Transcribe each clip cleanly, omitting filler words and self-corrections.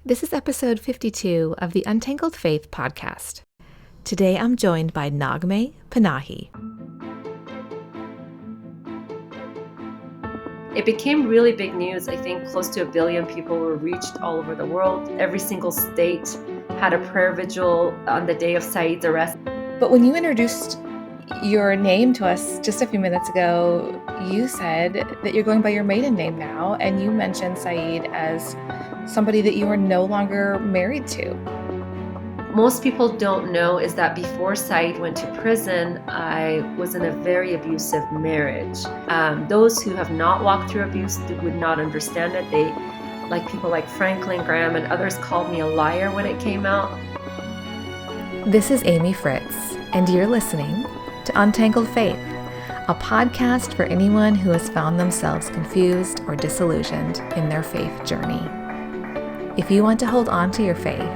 This is episode 52 of the Untangled Faith podcast. Today I'm joined by Naghmeh Panahi. It became really big news. I think close to 1 billion people were reached all over the world. Every single state had a prayer vigil on the day of Saeed's arrest. But when you introduced your name to us just a few minutes ago, you said that you're going by your maiden name now, and you mentioned Saeed as somebody that you are no longer married to. Most people don't know is that before Saeed went to prison, I was in a very abusive marriage. Those who have not walked through abuse would not understand it. They, like people like Franklin Graham and others, called me a liar when it came out. This is Amy Fritz, and you're listening to Untangled Faith, a podcast for anyone who has found themselves confused or disillusioned in their faith journey. If you want to hold on to your faith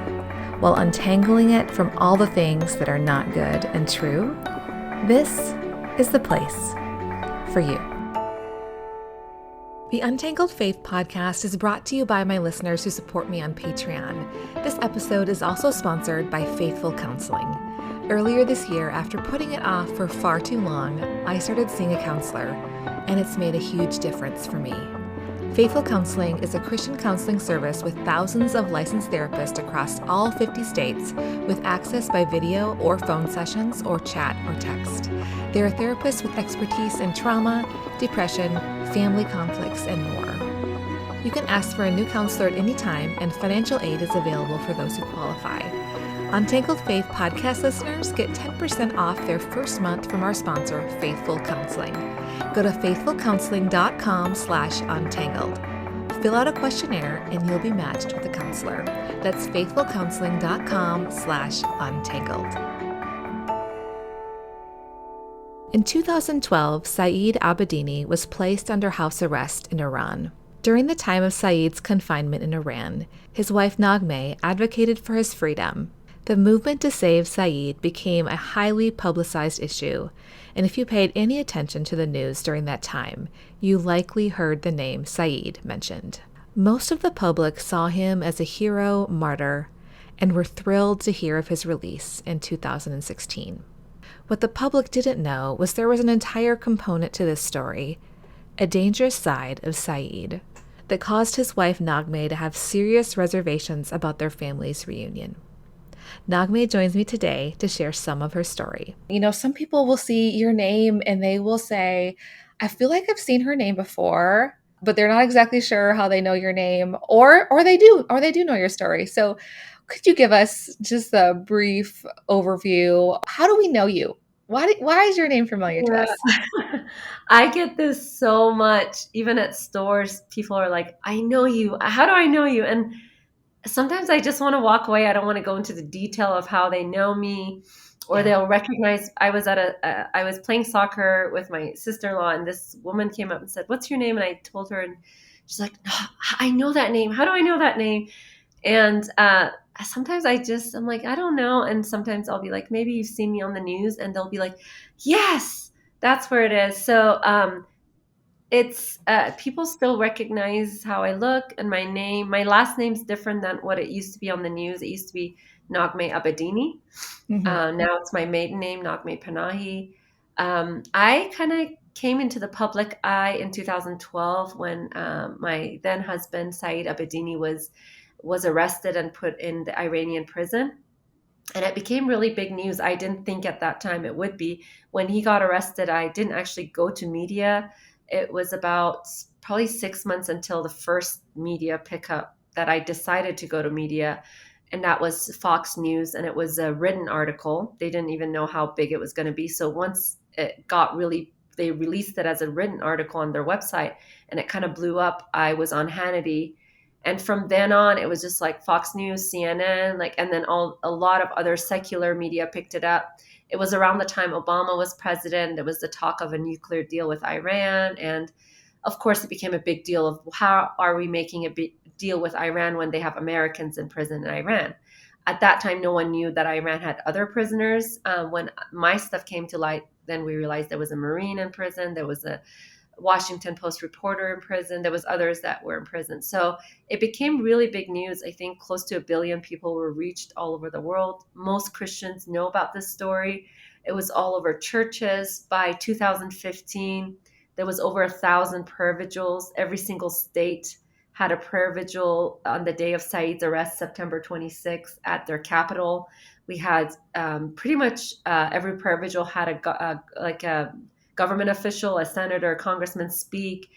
while untangling it from all the things that are not good and true, this is the place for you. The Untangled Faith podcast is brought to you by my listeners who support me on Patreon. This episode is also sponsored by Faithful Counseling. Earlier this year, after putting it off for far too long, I started seeing a counselor, and it's made a huge difference for me. Faithful Counseling is a Christian counseling service with thousands of licensed therapists across all 50 states with access by video or phone sessions or chat or text. They are therapists with expertise in trauma, depression, family conflicts, and more. You can ask for a new counselor at any time, and financial aid is available for those who qualify. Untangled Faith podcast listeners get 10% off their first month from our sponsor, Faithful Counseling. Go to faithfulcounseling.com/untangled. Fill out a questionnaire and you'll be matched with a counselor. That's faithfulcounseling.com/untangled. In 2012, Saeed Abedini was placed under house arrest in Iran. During the time of Saeed's confinement in Iran, his wife Naghmeh advocated for his freedom. The movement to save Saeed became a highly publicized issue, and if you paid any attention to the news during that time, you likely heard the name Saeed mentioned. Most of the public saw him as a hero martyr and were thrilled to hear of his release in 2016. What the public didn't know was there was an entire component to this story, a dangerous side of Saeed, that caused his wife Naghmeh to have serious reservations about their family's reunion. Naghmeh joins me today to share some of her story. You know, some people will see your name and they will say, I feel like I've seen her name before, but they're not exactly sure how they know your name, or they do know your story. So could you give us just a brief overview? How do we know you? Why is your name familiar to us? I get this so much. Even at stores, people are like, I know you. How do I know you? And sometimes I just want to walk away. I don't want to go into the detail of how they know me, or they'll recognize. I was playing soccer with my sister-in-law, and this woman came up and said, "What's your name?" And I told her, and she's like, "No, I know that name. How do I know that name?" And sometimes I'm like, I don't know. And sometimes I'll be like, maybe you've seen me on the news, and they'll be like, yes, that's where it is. So it's people still recognize how I look and my name. My last name's different than what it used to be on the news. It used to be Naghmeh Abedini. Now it's my maiden name, Naghmeh Panahi. I kind of came into the public eye in 2012 when my then husband Saeed Abedini was arrested and put in the Iranian prison. And it became really big news. I didn't think at that time it would be. When he got arrested, I didn't actually go to media. It was about probably 6 months until the first media pickup that I decided to go to media. And that was Fox News. And it was a written article. They didn't even know how big it was going to be. So once it got they released it as a written article on their website and it kind of blew up. I was on Hannity. And from then on, it was just like Fox News, CNN, and then a lot of other secular media picked it up. It was around the time Obama was president. There was the talk of a nuclear deal with Iran. And of course, it became a big deal of how are we making a big deal with Iran when they have Americans in prison in Iran? At that time, no one knew that Iran had other prisoners. When my stuff came to light, then we realized there was a Marine in prison. There was a Washington Post reporter in prison. There was others that were in prison. So it became really big news. I think close to 1 billion people were reached all over the world. Most Christians know about this story. It was all over churches. By 2015, there was over 1,000 prayer vigils. Every single state had a prayer vigil on the day of Saeed's arrest, September 26th, at their capital. We had pretty much every prayer vigil had a government official, a senator, a congressman speak.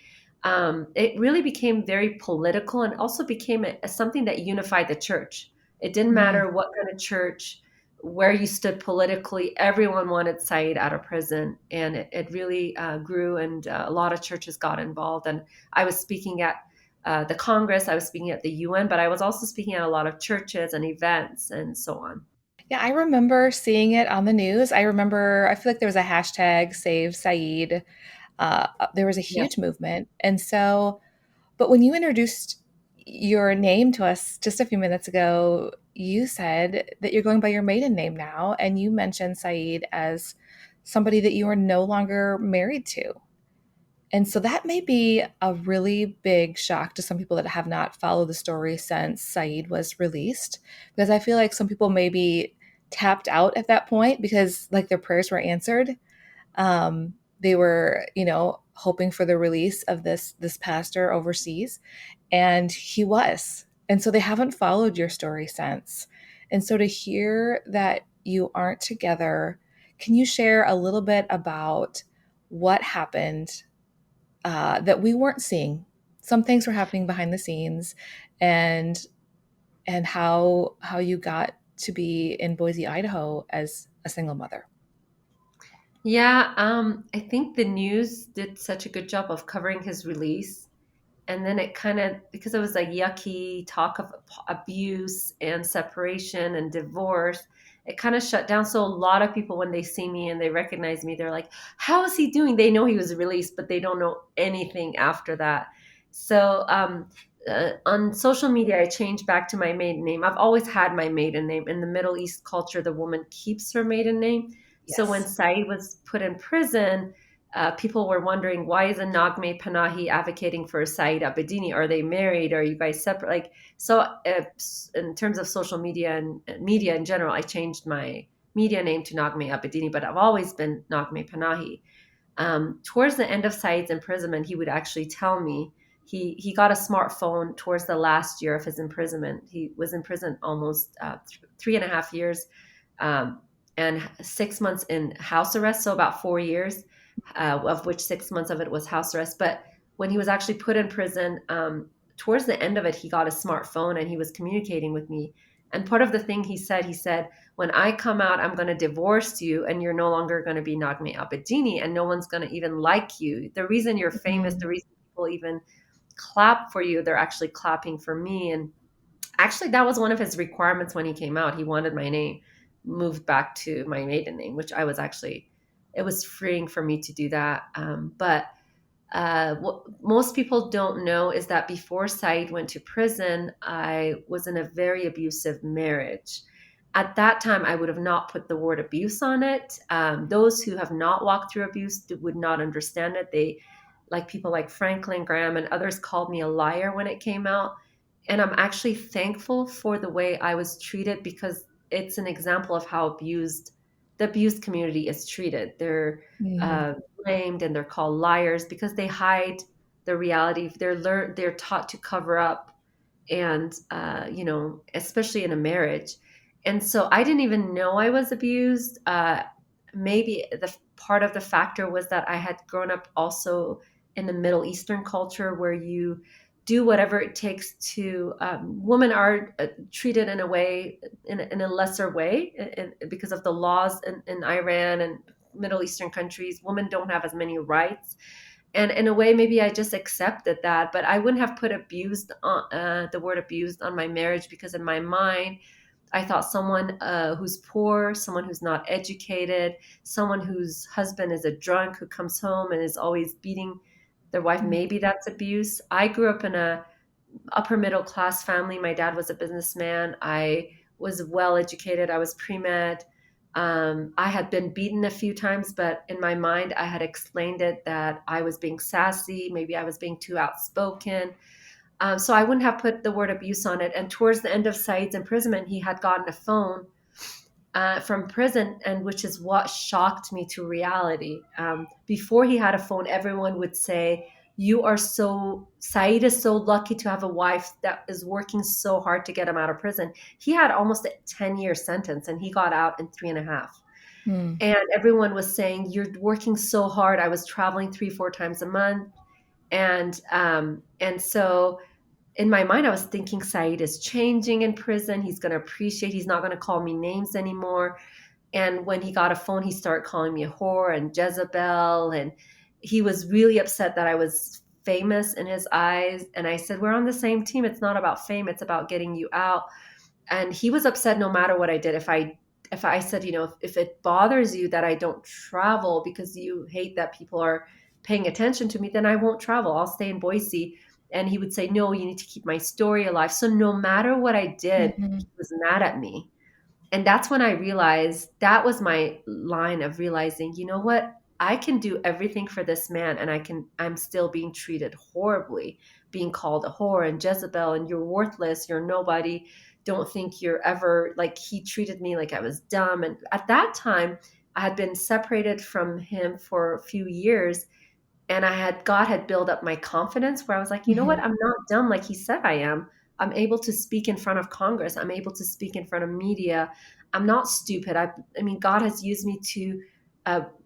It really became very political and also became something that unified the church. It didn't Mm. matter what kind of church, where you stood politically, everyone wanted Saeed out of prison. And it really grew, and a lot of churches got involved. And I was speaking at the Congress, I was speaking at the UN, but I was also speaking at a lot of churches and events and so on. Yeah, I remember seeing it on the news. I feel like there was a hashtag Save Saeed. There was a Yeah. huge movement. And so, but when you introduced your name to us just a few minutes ago, you said that you're going by your maiden name now, and you mentioned Saeed as somebody that you are no longer married to. And so that may be a really big shock to some people that have not followed the story since Saeed was released, because I feel like some people may be tapped out at that point because like their prayers were answered. They were, hoping for the release of this pastor overseas, and he was. And so they haven't followed your story since. And so to hear that you aren't together, can you share a little bit about what happened that we weren't seeing? Some things were happening behind the scenes, and how you got to be in Boise, Idaho as a single mother. Yeah, I think the news did such a good job of covering his release. And then it kind of, because it was like yucky talk of abuse and separation and divorce, it kind of shut down. So a lot of people, when they see me and they recognize me, they're like, how is he doing? They know he was released, but they don't know anything after that. So on social media, I changed back to my maiden name. I've always had my maiden name. In the Middle East culture, the woman keeps her maiden name. So when Yes. Saeed was put in prison, people were wondering, why is a Naghmeh Panahi advocating for Saeed Abedini? Are they married? Are you guys separate? Like, so in terms of social media and media in general, I changed my media name to Naghmeh Abedini, but I've always been Naghmeh Panahi. Towards the end of Saeed's imprisonment, he would actually tell me he got a smartphone towards the last year of his imprisonment. He was in prison almost 3.5 years, um, and 6 months in house arrest, so about 4 years, of which 6 months of it was house arrest. But when he was actually put in prison, towards the end of it, he got a smartphone and he was communicating with me. And part of the thing he said, when I come out, I'm going to divorce you and you're no longer going to be Naghmeh Abedini and no one's going to even like you. The reason you're famous, Mhm. the reason people even clap for you, they're actually clapping for me. And actually, that was one of his requirements when he came out. He wanted my name moved back to my maiden name, which I was actually, it was freeing for me to do that. But what most people don't know is that before Saeed went to prison, I was in a very abusive marriage. At that time, I would have not put the word abuse on it. Those who have not walked through abuse would not understand it. They, like people like Franklin Graham and others, called me a liar when it came out. And I'm actually thankful for the way I was treated because it's an example of how the abused community is treated. They're Mm. uh, blamed and they're called liars because they hide the reality. They're taught to cover up, and especially in a marriage. And so I didn't even know I was abused. Maybe the part of the factor was that I had grown up also in the Middle Eastern culture where you do whatever it takes to women are treated in a way in a lesser way because of the laws in Iran and Middle Eastern countries. Women don't have as many rights, and in a way maybe I just accepted that, but I wouldn't have put abused on the word abused on my marriage because in my mind I thought someone who's poor, someone who's not educated, someone whose husband is a drunk who comes home and is always beating their wife, Mm. maybe that's abuse. I grew up in a upper middle class family. My dad was a businessman. I was well educated. I was pre-med. I had been beaten a few times, but in my mind, I had explained it that I was being sassy. Maybe I was being too outspoken. So I wouldn't have put the word abuse on it. And towards the end of Saeed's imprisonment, he had gotten a phone from prison, and which is what shocked me to reality. Before he had a phone, everyone would say, "You are so Saeed is so lucky to have a wife that is working so hard to get him out of prison." He had almost a 10-year sentence, and he got out in 3.5. Mm. And everyone was saying, "You're working so hard." I was traveling 3, 4 times a month, and so in my mind, I was thinking Saeed is changing in prison. He's going to appreciate. He's not going to call me names anymore. And when he got a phone, he started calling me a whore and Jezebel. And he was really upset that I was famous in his eyes. And I said, "We're on the same team. It's not about fame. It's about getting you out." And he was upset no matter what I did. If I said, if it bothers you that I don't travel because you hate that people are paying attention to me, then I won't travel. I'll stay in Boise. And he would say, "No, you need to keep my story alive." So no matter what I did, Hmm. he was mad at me. And that's when I realized that was my line of realizing, you know what? I can do everything for this man, and I'm still being treated horribly, being called a whore and Jezebel, and "You're worthless, you're nobody, don't think you're ever," like he treated me like I was dumb. And at that time, I had been separated from him for a few years, and God had built up my confidence where I was like, you know what? Hmm. I'm not dumb like he said I am. I'm able to speak in front of Congress. I'm able to speak in front of media. I'm not stupid. I mean, God has used me to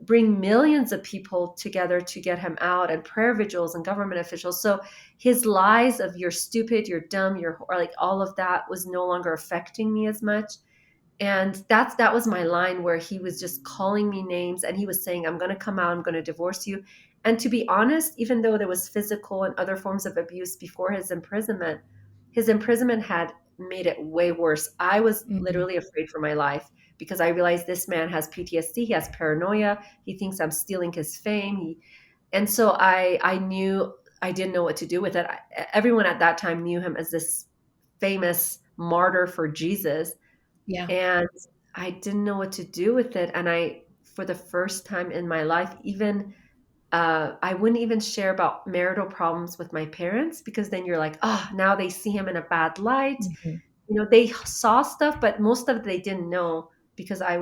bring millions of people together to get him out, and prayer vigils and government officials. So his lies of "you're stupid, you're dumb, or like all of that was no longer affecting me as much. And that was my line, where he was just calling me names, and he was saying, "I'm going to come out, I'm going to divorce you." And to be honest, even though there was physical and other forms of abuse before his imprisonment had made it way worse. I was Hmm. literally afraid for my life, because I realized this man has PTSD, he has paranoia, he thinks I'm stealing his fame. And so I knew I didn't know what to do with it. Everyone at that time knew him as this famous martyr for Jesus, Yeah. and I didn't know what to do with it. And for the first time in my life, even I wouldn't even share about marital problems with my parents, because then you're like, "Oh, now they see him in a bad light." Hmm. They saw stuff, but most of it they didn't know, because I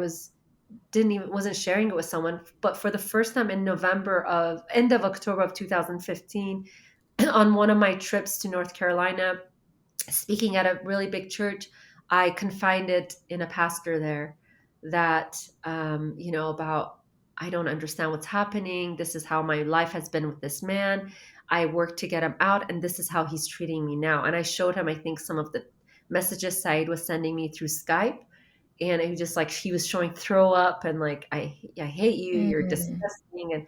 didn't even wasn't sharing it with someone. But for the first time in end of October of 2015, on one of my trips to North Carolina, speaking at a really big church, I confided in a pastor there that, about, "I don't understand what's happening. This is how my life has been with this man. I worked to get him out, and this is how he's treating me now." And I showed him, I think, some of the messages Said was sending me through Skype. And it was just like he was showing throw up, and like, I hate you. You're Hmm. disgusting.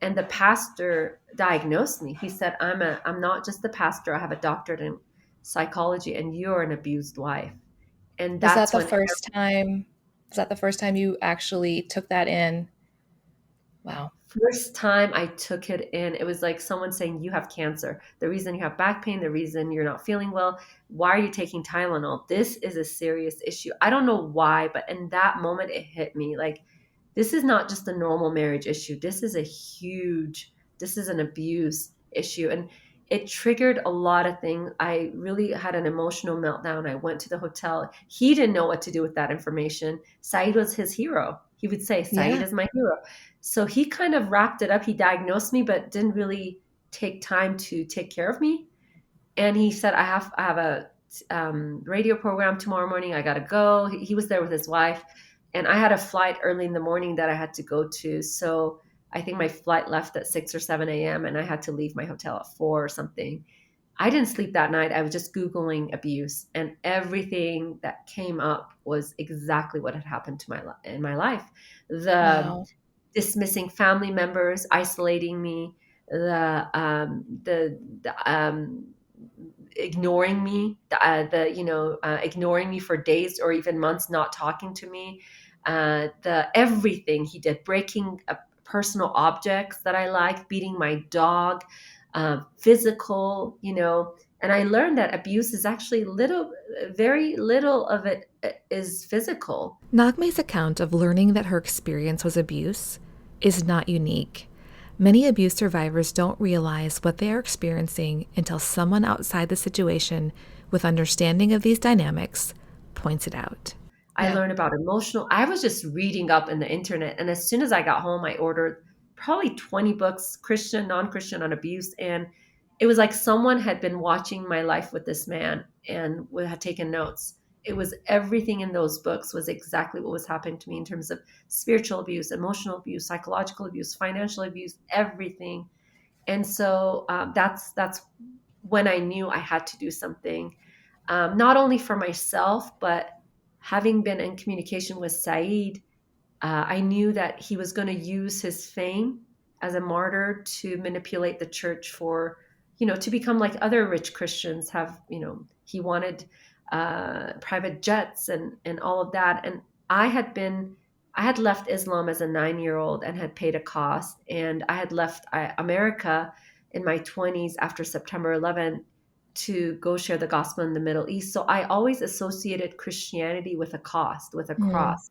And the pastor diagnosed me. He said, I'm not just the pastor. I have a doctorate in psychology, and you're an abused wife." And Was that that's the when first time? Was that the first time you actually took that in? Wow. first time I took it in, it was like someone saying, "You have cancer. The reason you have back pain, the reason you're not feeling well, why are you taking Tylenol? This is a serious issue." I don't know why, but in that moment, it hit me like, this is not just a normal marriage issue. This is an abuse issue. And it triggered a lot of things. I really had an emotional meltdown. I went to the hotel. He didn't know what to do with that information. Saeed was his hero. He would say, "Saeed Yeah. is my hero." So he kind of wrapped it up. He diagnosed me, but didn't really take time to take care of me. And he said, I have a radio program tomorrow morning. I gotta go." He was there with his wife, and I had a flight early in the morning that I had to go to. So I think my flight left at 6 or 7 a.m., and I had to leave my hotel at 4 or something. I didn't sleep that night. I was just Googling abuse, and everything that came up was exactly what had happened to in my life. The Wow. dismissing family members, isolating me, the ignoring me, ignoring me for days or even months, not talking to me, the everything he did, breaking personal objects that I like, beating my dog, physical, And I learned that abuse is actually very little of it is physical. Naghmeh's account of learning that her experience was abuse is not unique. Many abuse survivors don't realize what they are experiencing until someone outside the situation with understanding of these dynamics points it out. I Yeah. learned about emotional. I was just reading up in the internet, and as soon as I got home, I ordered probably 20 books, Christian, non-Christian, on abuse, and it was like someone had been watching my life with this man and had taken notes. It was everything in those books was exactly what was happening to me in terms of spiritual abuse, emotional abuse, psychological abuse, financial abuse, everything. And so that's when I knew I had to do something, not only for myself, but having been in communication with Saeed, I knew that he was going to use his fame as a martyr to manipulate the church for, to become like other rich Christians have. He wanted private jets and all of that. And I had been, I had left Islam as a 9-year old and had paid a cost. And I had left America in my 20s after September 11 to go share the gospel in the Middle East. So I always associated Christianity with a cost, with a Mm, cross,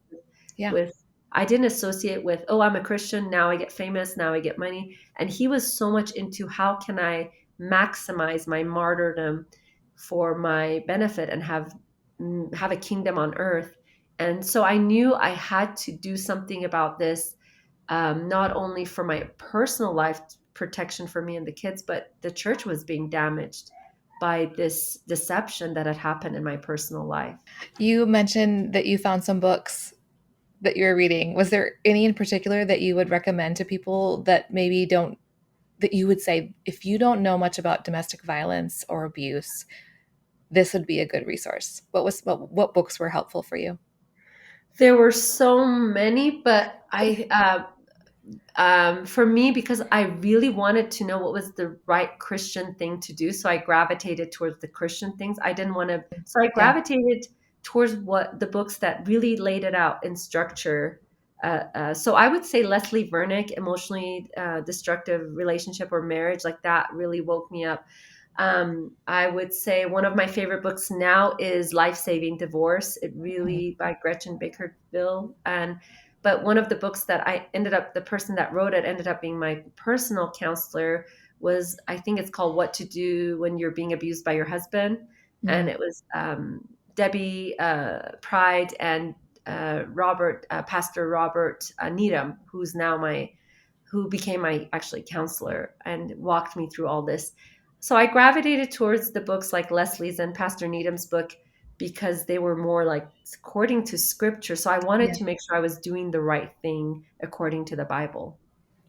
yeah. with I didn't associate with, oh, I'm a Christian, now I get famous, now I get money. And he was so much into how can I maximize my martyrdom for my benefit and have a kingdom on earth. And so I knew I had to do something about this, not only for my personal life protection for me and the kids, but the church was being damaged by this deception that had happened in my personal life. You mentioned that you found some books that you were reading. Was there any in particular that you would recommend to people that maybe don't, that you would say, if you don't know much about domestic violence or abuse, this would be a good resource? What books were helpful for you? There were so many, but for me, because I really wanted to know what was the right Christian thing to do, so I gravitated towards the Christian things. I didn't want to, so I Yeah. gravitated towards what the books that really laid it out in structure. So I would say Leslie Vernick, Emotionally Destructive Relationship or Marriage, like that really woke me up. I would say one of my favorite books now is Life Saving Divorce. It Mhm. really by Gretchen Bakerville. And but one of the books that I ended up, the person that wrote it ended up being my personal counselor, was, I think it's called What to Do When You're Being Abused by Your Husband. And Mm. it was Debbie Pride and Pastor Robert Needham, who became my actually counselor and walked me through all this. So I gravitated towards the books like Leslie's and Pastor Needham's book because they were more like according to scripture. So I wanted Yeah. to make sure I was doing the right thing according to the Bible.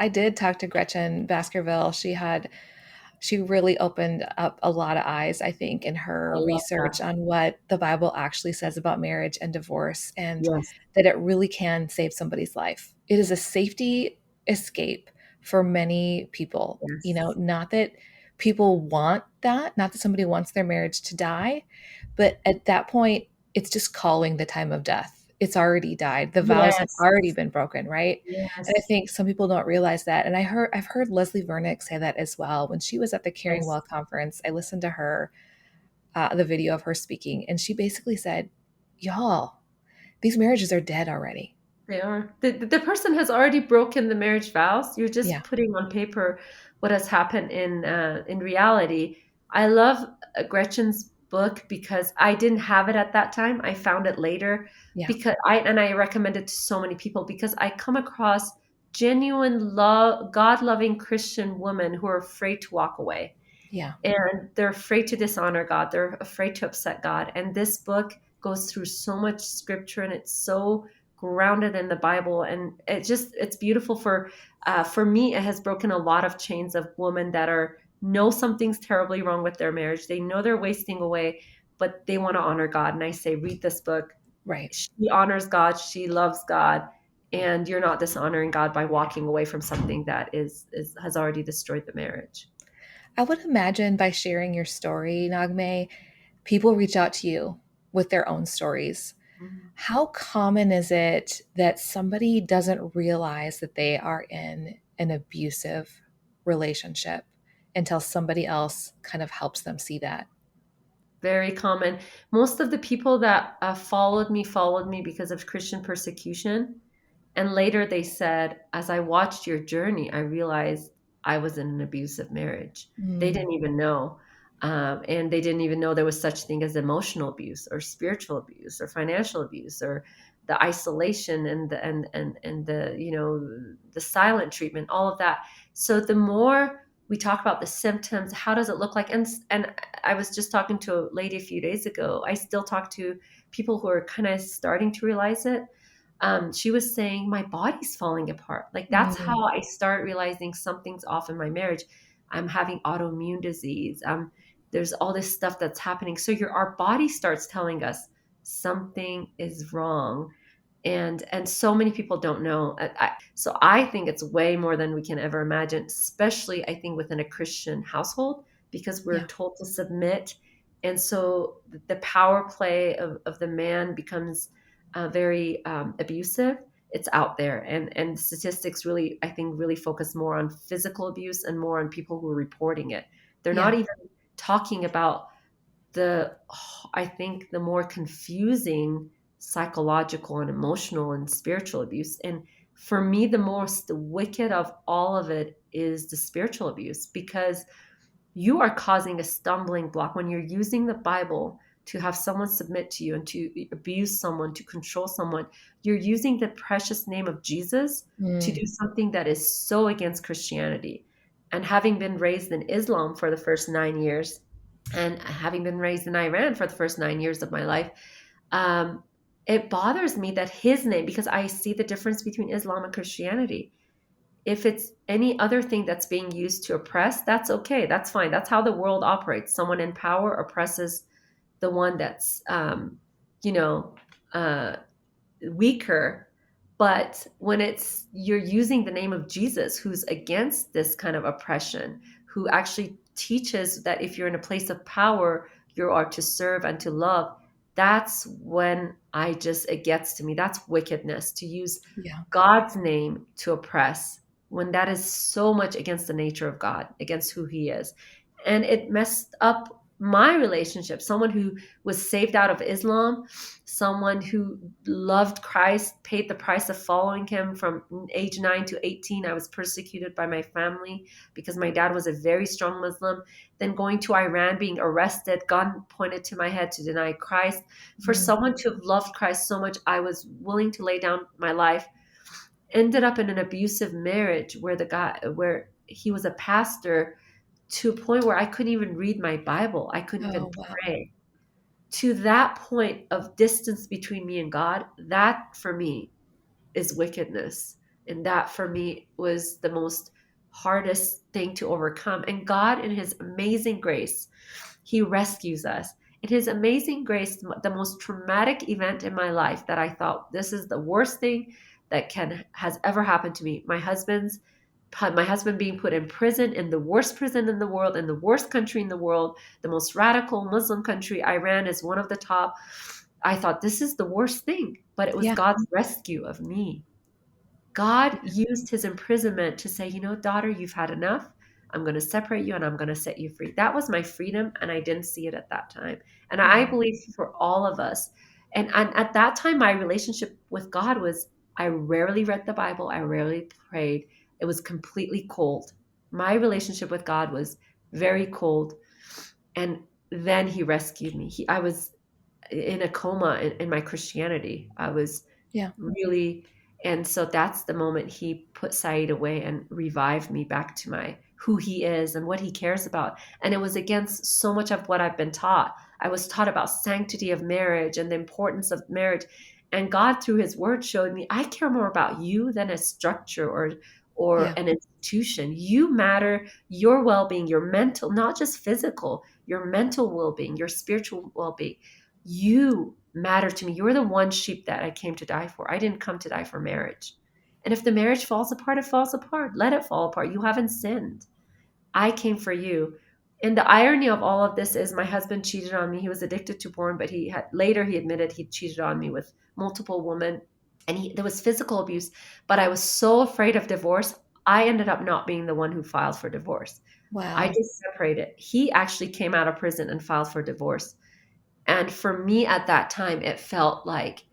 I did talk to Gretchen Baskerville. She really opened up a lot of eyes, I think, in I her love that. research on what the Bible actually says about marriage and divorce, and Yes. that it really can save somebody's life. It is a safety escape for many people. Yes. Not that people want that, not that somebody wants their marriage to die, but at that point, it's just calling the time of death. It's already died. The vows have Yes. already been broken, right? And I Yes. think some people don't realize that. And I've heard Leslie Vernick say that as well. When she was at the Caring Yes. Well conference, I listened to her, the video of her speaking, and she basically said, "Y'all, these marriages are dead already." They are. The person has already broken the marriage vows. You're Yeah, just putting on paper what has happened in reality. I love Gretchen's book because I didn't have it at that time. I found it later yeah, because I recommend it to so many people because I come across genuine love, God-loving Christian women who are afraid to walk away yeah. and they're afraid to dishonor God. They're afraid to upset God. And this book goes through so much scripture, and it's so grounded in the Bible, and it's beautiful for me. It has broken a lot of chains of women that are know something's terribly wrong with their marriage. They know they're wasting away, but they want to honor God. And I say, read this book. Right. She honors God. She loves God. And you're not dishonoring God by walking away from something that is has already destroyed the marriage. I would imagine by sharing your story, Nagme, people reach out to you with their own stories. Mhm. How common is it that somebody doesn't realize that they are in an abusive relationship until somebody else kind of helps them see that. Very common. Most of the people that followed me because of Christian persecution. And later they said, as I watched your journey, I realized I was in an abusive marriage. They Mm, didn't even know. And they didn't even know there was such thing as emotional abuse or spiritual abuse or financial abuse or the isolation and the, the silent treatment, all of that. So the more we talk about the symptoms, how does it look like? And I was just talking to a lady a few days ago. I still talk to people who are kind of starting to realize it. She was saying my body's falling apart. Like that's mm, how I start realizing something's off in my marriage. I'm having autoimmune disease. There's all this stuff that's happening. So our body starts telling us something is wrong, and so many people don't know. So I think it's way more than we can ever imagine, especially I think within a Christian household, because we're yeah, told to submit, and so the power play of the man becomes very abusive. It's out there, and statistics really, I think, really focus more on physical abuse and more on people who are reporting it. They're not yeah, even talking about the I think the more confusing psychological and emotional and spiritual abuse. And for me, the most wicked of all of it is the spiritual abuse, because you are causing a stumbling block when you're using the Bible to have someone submit to you and to abuse someone, to control someone. You're using the precious name of Jesus to mm, do something that is so against Christianity. And having been raised in Islam for the first 9 years, and having been raised in Iran for the first 9 years of my life, um, it bothers me that his name, because I see the difference between Islam and Christianity. If it's any other thing that's being used to oppress, that's okay. That's fine. That's how the world operates. Someone in power oppresses the one that's, you know, uh, weaker. But when it's you're using the name of Jesus, who's against this kind of oppression, who actually teaches that if you're in a place of power, you are to serve and to love, that's when it gets to me. That's wickedness, to use yeah, God's name to oppress, when that is so much against the nature of God, against who he is. And it messed up my relationship. Someone who was saved out of Islam, someone who loved Christ, paid the price of following him from age 9 to 18. I was persecuted by my family because my dad was a very strong Muslim. Then going to Iran, being arrested, gun pointed to my head to deny Christ. For mm, someone to have loved Christ so much, I was willing to lay down my life. Ended up in an abusive marriage where he was a pastor, to a point where I couldn't even read my Bible. I couldn't even oh, wow, pray. To that point of distance between me and God, that for me is wickedness. And that for me was the most hardest thing to overcome. And God, in his amazing grace, he rescues us. In his amazing grace, the most traumatic event in my life that I thought this is the worst thing that can has ever happened to me. My husband being put in prison, in the worst prison in the world, in the worst country in the world, the most radical Muslim country. Iran is one of the top. I thought this is the worst thing, but it was yeah, God's rescue of me. God used his imprisonment to say, daughter, you've had enough. I'm going to separate you and I'm going to set you free. That was my freedom, and I didn't see it at that time. And I wow, believe for all of us. And at that time, my relationship with God was, I rarely read the Bible, I rarely prayed. It was completely cold. My relationship with God was very cold. And then he rescued me. I was in a coma in my Christianity. I was yeah, really, and so that's the moment he put Saeed away and revived me back to my who he is and what he cares about. And it was against so much of what I've been taught. I was taught about sanctity of marriage and the importance of marriage. And God, through his word, showed me I care more about you than a structure or yeah, an institution. You matter, your well-being, your mental, not just physical, your mental well-being, your spiritual well-being. You matter to me. You're the one sheep that I came to die for. I didn't come to die for marriage. And if the marriage falls apart, it falls apart. Let it fall apart. You haven't sinned. I came for you. And the irony of all of this is my husband cheated on me. He was addicted to porn, but he admitted he cheated on me with multiple women, and there was physical abuse. But I was so afraid of divorce. I ended up not being the one who filed for divorce. I Wow. just separated. He actually came out of prison and filed for divorce. And for me at that time, it felt like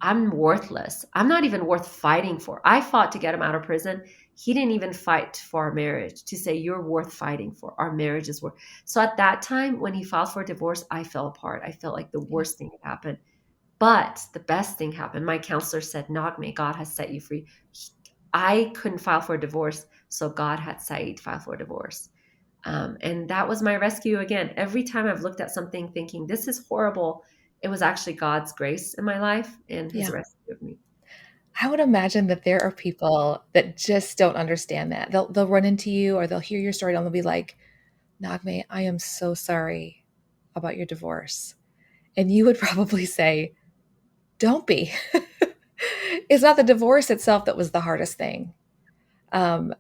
I'm worthless. I'm not even worth fighting for. I fought to get him out of prison. He didn't even fight for our marriage to say, you're worth fighting for. Our marriage is worth. So at that time, when he filed for divorce, I fell apart. I felt like the Yeah. worst thing had happened. But the best thing happened. My counselor said, Naghmeh, God has set you free. I couldn't file for divorce, so God had Saeed file for divorce. And that was my rescue again. Every time I've looked at something thinking, this is horrible, it was actually God's grace in my life and his Yeah. rescue of me. I would imagine that there are people that just don't understand that. They'll run into you or they'll hear your story and they'll be like, Naghmeh, I am so sorry about your divorce. And you would probably say, don't be. It's not the divorce itself that was the hardest thing. Um,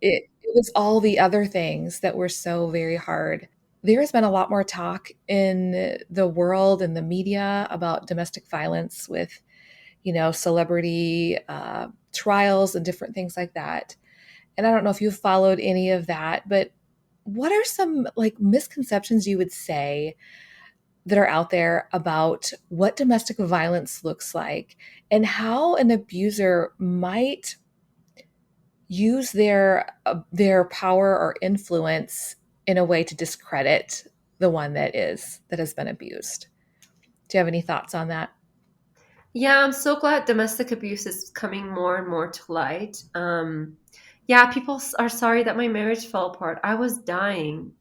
it was all the other things that were so very hard. There has been a lot more talk in the world and the media about domestic violence with, celebrity trials and different things like that. And I don't know if you've followed any of that, but what are some like misconceptions you would say that are out there about what domestic violence looks like and how an abuser might use their power or influence in a way to discredit the one that has been abused. Do you have any thoughts on that? Yeah, I'm so glad domestic abuse is coming more and more to light. Yeah, people are sorry that my marriage fell apart. I was dying.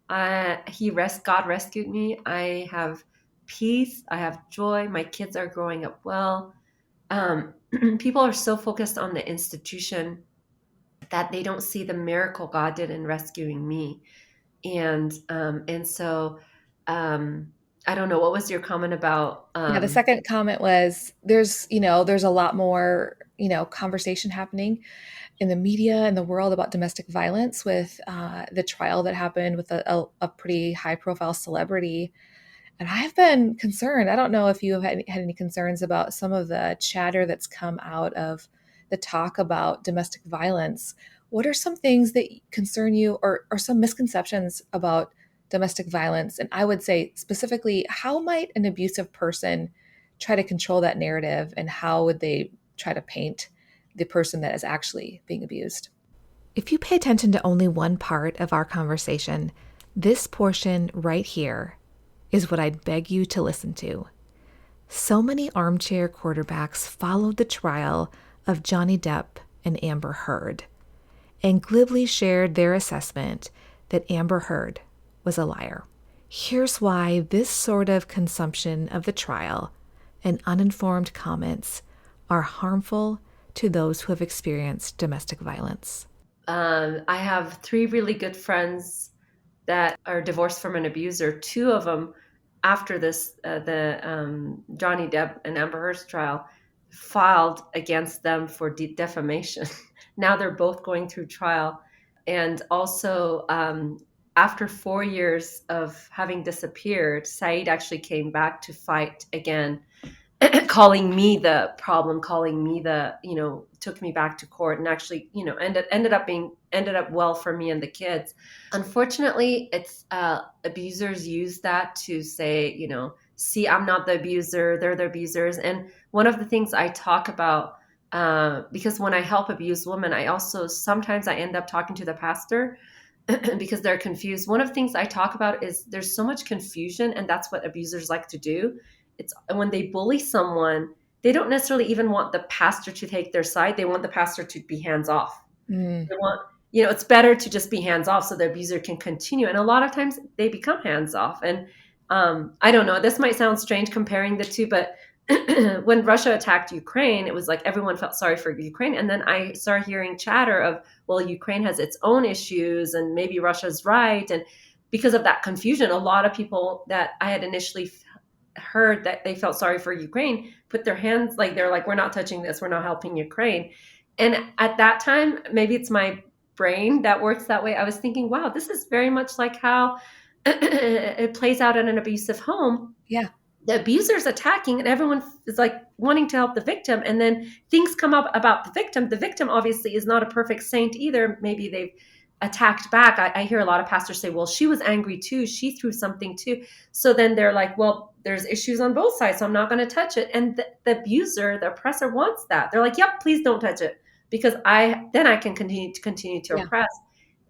God rescued me. I have peace. I have joy. My kids are growing up well. Um, People are so focused on the institution that they don't see the miracle God did in rescuing me. And so um, I don't know. What was your comment about? Yeah, the second comment was there's a lot more, conversation happening in the media and the world about domestic violence with the trial that happened with a pretty high profile celebrity. And I've been concerned. I don't know if you have had any concerns about some of the chatter that's come out of the talk about domestic violence. What are some things that concern you or some misconceptions about domestic violence? And I would say specifically, how might an abusive person try to control that narrative and how would they try to paint the person that is actually being abused? If you pay attention to only one part of our conversation, this portion right here is what I'd beg you to listen to. So many armchair quarterbacks followed the trial of Johnny Depp and Amber Heard and glibly shared their assessment that Amber Heard was a liar. Here's why this sort of consumption of the trial and uninformed comments are harmful to those who have experienced domestic violence. I have three really good friends that are divorced from an abuser. Two of them, after the Johnny Depp and Amber Heard's trial, filed against them for defamation. Now they're both going through trial. And also, after 4 years of having disappeared, Saeed actually came back to fight again, calling me the problem, calling me the, took me back to court and actually, ended up well for me and the kids. Unfortunately, it's abusers use that to say, see, I'm not the abuser, they're the abusers. And one of the things I talk about, because when I help abused women, I also sometimes I end up talking to the pastor because they're confused. One of the things I talk about is there's so much confusion, and that's what abusers like to do. It's when they bully someone, they don't necessarily even want the pastor to take their side. They want the pastor to be hands off. Mm, They want, it's better to just be hands off so the abuser can continue. And a lot of times they become hands off. And I don't know, this might sound strange comparing the two, but when Russia attacked Ukraine, it was like everyone felt sorry for Ukraine. And then I started hearing chatter of, well, Ukraine has its own issues and maybe Russia's right. And because of that confusion, a lot of people that I had initially heard that they felt sorry for Ukraine put their hands like they're like, we're not touching this, we're not helping Ukraine. And at that time, maybe it's my brain that works that way. I was thinking, wow, this is very much like how it plays out in an abusive home. yeah. the abuser's attacking and everyone is like wanting to help the victim, and then things come up about the victim obviously is not a perfect saint either. Maybe they've attacked back. I hear a lot of pastors say, well, she was angry too, she threw something too, so then they're like, well, there's issues on both sides, so I'm not going to touch it. And the abuser, the oppressor, wants that. They're like, yep, please don't touch it, because I can continue to Yeah. oppress.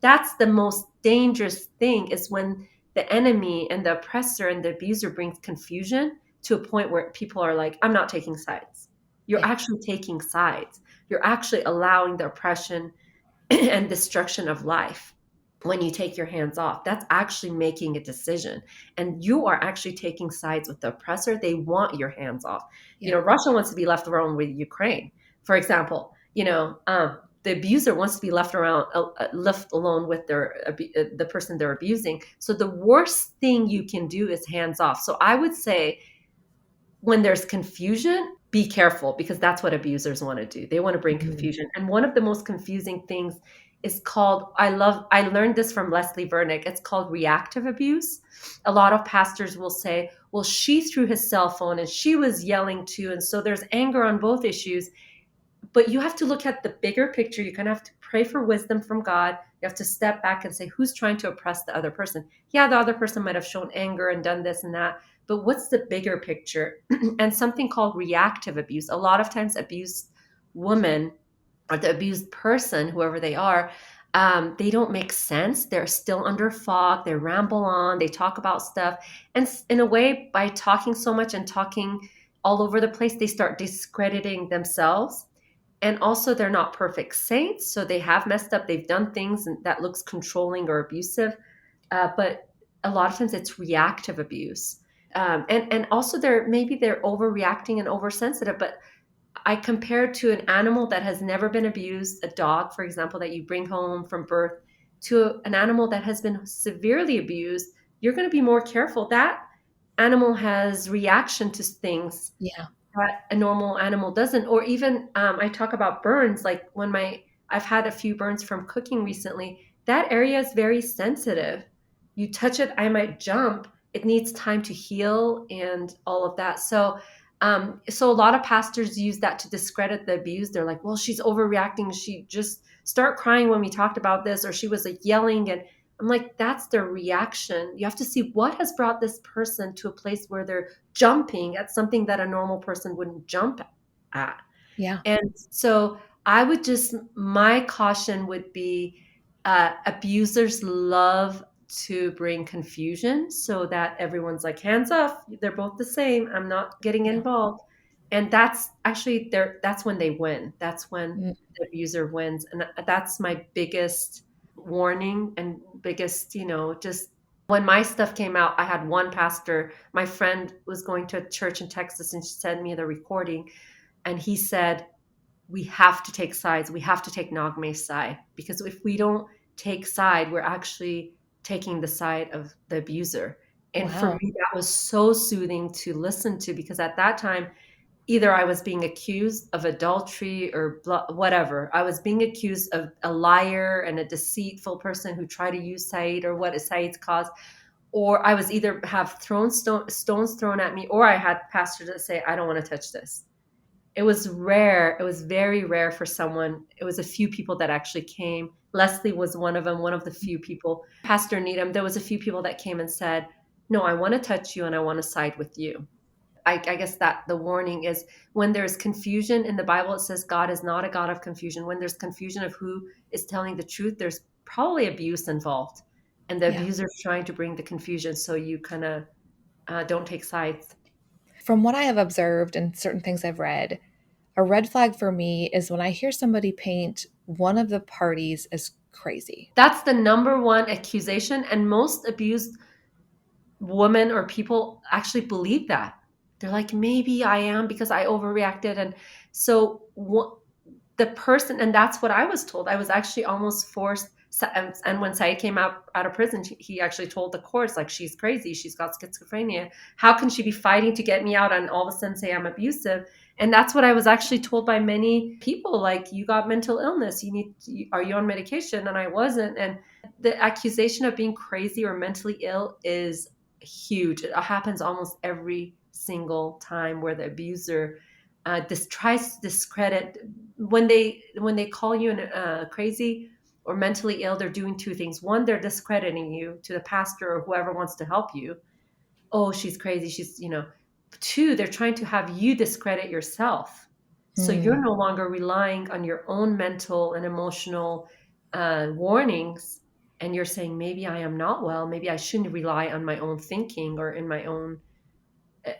That's the most dangerous thing, is when the enemy and the oppressor and the abuser brings confusion to a point where people are like, I'm not taking sides. You're Yeah. actually taking sides. You're actually allowing the oppression and destruction of life. When you take your hands off, that's actually making a decision. And you are actually taking sides with the oppressor. They want your hands off. Yeah. Russia wants to be left alone with Ukraine, for example. The abuser wants to be left alone with the person they're abusing. So the worst thing you can do is hands off. So I would say, when there's confusion, be careful, because that's what abusers want to do. They want to bring Mhm. confusion. And one of the most confusing things is called, I learned this from Leslie Vernick. It's called reactive abuse. A lot of pastors will say, well, she threw his cell phone and she was yelling too. And so there's anger on both issues. But you have to look at the bigger picture. You kind of have to pray for wisdom from God. You have to step back and say, who's trying to oppress the other person? Yeah, the other person might have shown anger and done this and that, but what's the bigger picture? And something called reactive abuse. A lot of times, abused women or the abused person, whoever they are, they don't make sense. They're still under fog. They ramble on. They talk about stuff. And in a way, by talking so much and talking all over the place, they start discrediting themselves. And also, they're not perfect saints, so they have messed up. They've done things that looks controlling or abusive, but a lot of times it's reactive abuse. And also, they're overreacting and oversensitive. But I compare to an animal that has never been abused, a dog, for example, that you bring home from birth, to an animal that has been severely abused. You're going to be more careful. That animal has reaction to things Yeah. that a normal animal doesn't. Or even, I talk about burns, like I've had a few burns from cooking recently. That area is very sensitive. You touch it, I might jump. It needs time to heal and all of that. So a lot of pastors use that to discredit the abuse. They're like, well, she's overreacting, she just start crying when we talked about this, or she was like yelling. And I'm like, that's their reaction. You have to see what has brought this person to a place where they're jumping at something that a normal person wouldn't jump at. Yeah. And so my caution would be, abusers love to bring confusion so that everyone's like, hands off, they're both the same, I'm not getting Yeah. involved. And that's actually that's when they win. That's when Mm. the abuser wins. And that's my biggest warning and biggest, just when my stuff came out, I had one pastor, my friend was going to a church in Texas and she sent me the recording, and he said, we have to take sides. We have to take Naghmeh's side, because if we don't take side, we're actually taking the side of the abuser. And for Wow. me, that was so soothing to listen to, because at that time, either I was being accused of adultery or whatever. I was being accused of a liar and a deceitful person who tried to use Said, or what is Said's cause. Or I was either have stones thrown at me, or I had pastors that say, I don't want to touch this. It was rare. It was very rare for someone. It was a few people that actually came. Leslie was one of them, one of the few people. Pastor Needham, there was a few people that came and said, no, I want to touch you and I want to side with you. I guess that the warning is, when there's confusion in the Bible, it says God is not a God of confusion. When there's confusion of who is telling the truth, there's probably abuse involved. And the Yeah. abuser is trying to bring the confusion, so you kind of don't take sides. From what I have observed and certain things I've read, a red flag for me is when I hear somebody paint one of the parties as crazy. That's the number one accusation. And most abused women or people actually believe that. They're like, maybe I am because I overreacted. And so the person, and that's what I was told. I was actually almost forced. And when Saeed came out of prison, he actually told the courts, like, she's crazy. She's got schizophrenia. How can she be fighting to get me out and all of a sudden say I'm abusive? And that's what I was actually told by many people. Like, you got mental illness. Are you on medication? And I wasn't. And the accusation of being crazy or mentally ill is huge. It happens almost every single time where the abuser tries to discredit when they call you crazy or mentally ill. They're doing two things. One, they're discrediting you to the pastor or whoever wants to help you. Oh, she's crazy. She's. Two, they're trying to have you discredit yourself. So you're Mm, no longer relying on your own mental and emotional warnings. And you're saying, maybe I am not well. Maybe I shouldn't rely on my own thinking or in my own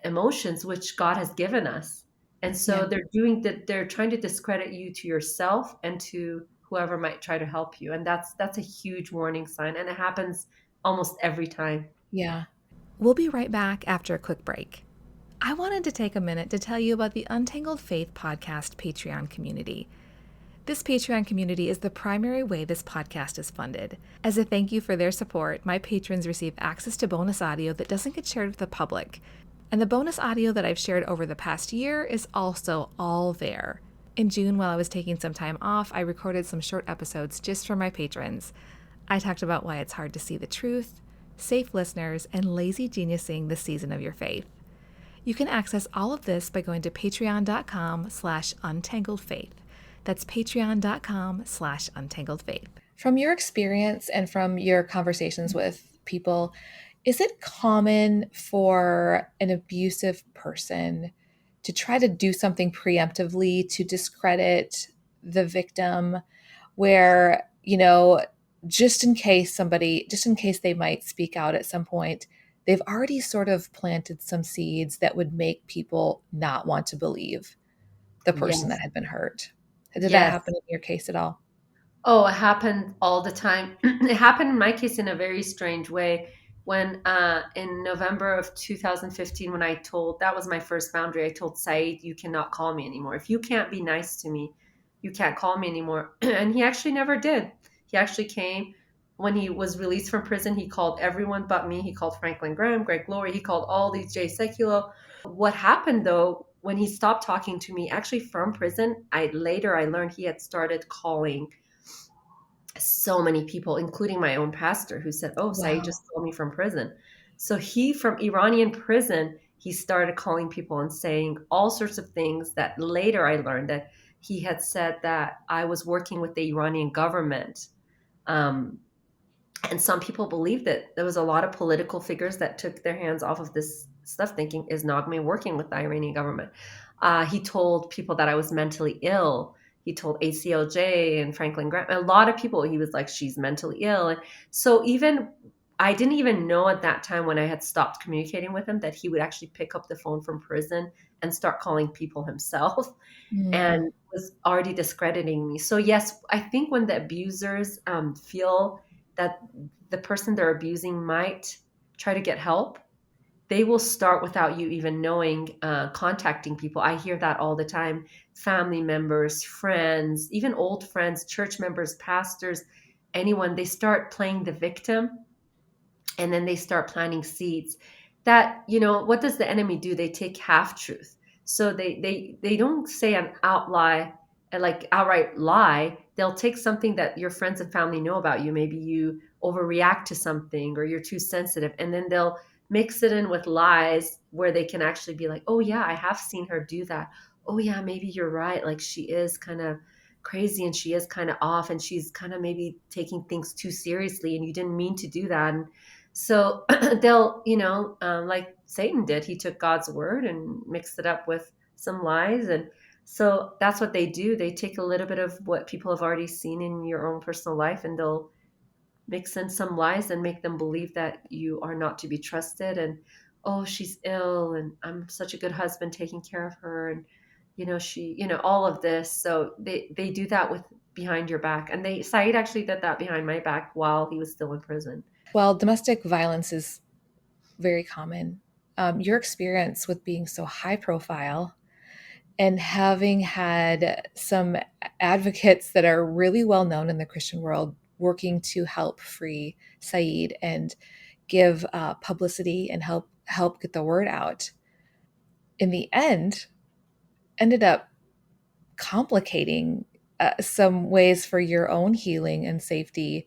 emotions, which God has given us. And so yeah. they're doing that. They're trying to discredit you to yourself and to whoever might try to help you. And that's a huge warning sign. And it happens almost every time. Yeah. We'll be right back after a quick break. I wanted to take a minute to tell you about the Untangled Faith podcast Patreon community. This Patreon community is the primary way this podcast is funded. As a thank you for their support, my patrons receive access to bonus audio that doesn't get shared with the public. And the bonus audio that I've shared over the past year is also all there. In June, while I was taking some time off, I recorded some short episodes just for my patrons. I talked about why it's hard to see the truth, safe listeners, and lazy geniusing the season of your faith. You can access all of this by going to patreon.com/untangledfaith. That's patreon.com/untangledfaith. From your experience and from your conversations with people, is it common for an abusive person to try to do something preemptively to discredit the victim where, just in case they might speak out at some point, they've already sort of planted some seeds that would make people not want to believe the person that Yes. had been hurt? Did that Yes. happen in your case at all? Oh, it happened all the time. It happened in my case in a very strange way. When in November of 2015, when that was my first boundary, I told Saeed, you cannot call me anymore. If you can't be nice to me, you can't call me anymore. And he actually never did. He actually came when he was released from prison. He called everyone but me. He called Franklin Graham, Greg Laurie. He called all these Jay Sekulow. What happened though, when he stopped talking to me, actually from prison, I learned he had started calling so many people, including my own pastor, who said, "Oh, Saeed Wow. just told me from prison." So he, from Iranian prison, he started calling people and saying all sorts of things that later I learned that he had said that I was working with the Iranian government. Um, and some people believed it. There was a lot of political figures that took their hands off of this stuff, thinking, is Naghmeh working with the Iranian government? He told people that I was mentally ill. He told ACLJ and Franklin Graham, a lot of people, he was like, she's mentally ill. And so even I didn't even know at that time, when I had stopped communicating with him, that he would actually pick up the phone from prison and start calling people himself Mm, and was already discrediting me. So yes, I think when the abusers feel that the person they're abusing might try to get help, they will start without you even knowing, contacting people. I hear that all the time. Family members, friends, even old friends, church members, pastors, anyone, they start playing the victim, and then they start planting seeds that, what does the enemy do? They take half truth. So they don't say an outright lie. They'll take something that your friends and family know about you. Maybe you overreact to something or you're too sensitive, and then they'll mix it in with lies where they can actually be like, oh yeah, I have seen her do that. Oh yeah, maybe you're right, like she is kind of crazy and she is kind of off and she's kind of maybe taking things too seriously and you didn't mean to do that. And so they'll, like Satan did, he took God's word and mixed it up with some lies. And so that's what they do. They take a little bit of what people have already seen in your own personal life, and they'll mix in some lies and make them believe that you are not to be trusted. And, oh, she's ill and I'm such a good husband taking care of her. And, all of this. So they do that with behind your back. And Saeed actually did that behind my back while he was still in prison. well, domestic violence is very common. Your experience with being so high profile and having had some advocates that are really well known in the Christian world working to help free Saeed and give publicity and help get the word out, in the end, ended up complicating some ways for your own healing and safety.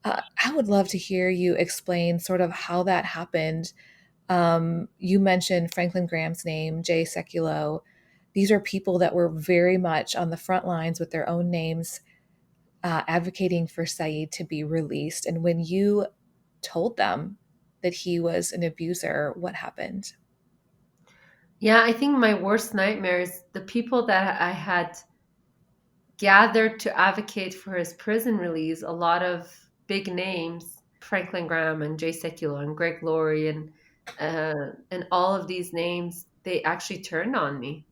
I would love to hear you explain sort of how that happened, You mentioned Franklin Graham's name, Jay Sekulow. These are people that were very much on the front lines with their own names, advocating for Saeed to be released. And when you told them that he was an abuser, what happened? Yeah, I think my worst nightmare is the people that I had gathered to advocate for his prison release. A lot of big names, Franklin Graham and Jay Sekulow and Greg Laurie and all of these names, they actually turned on me.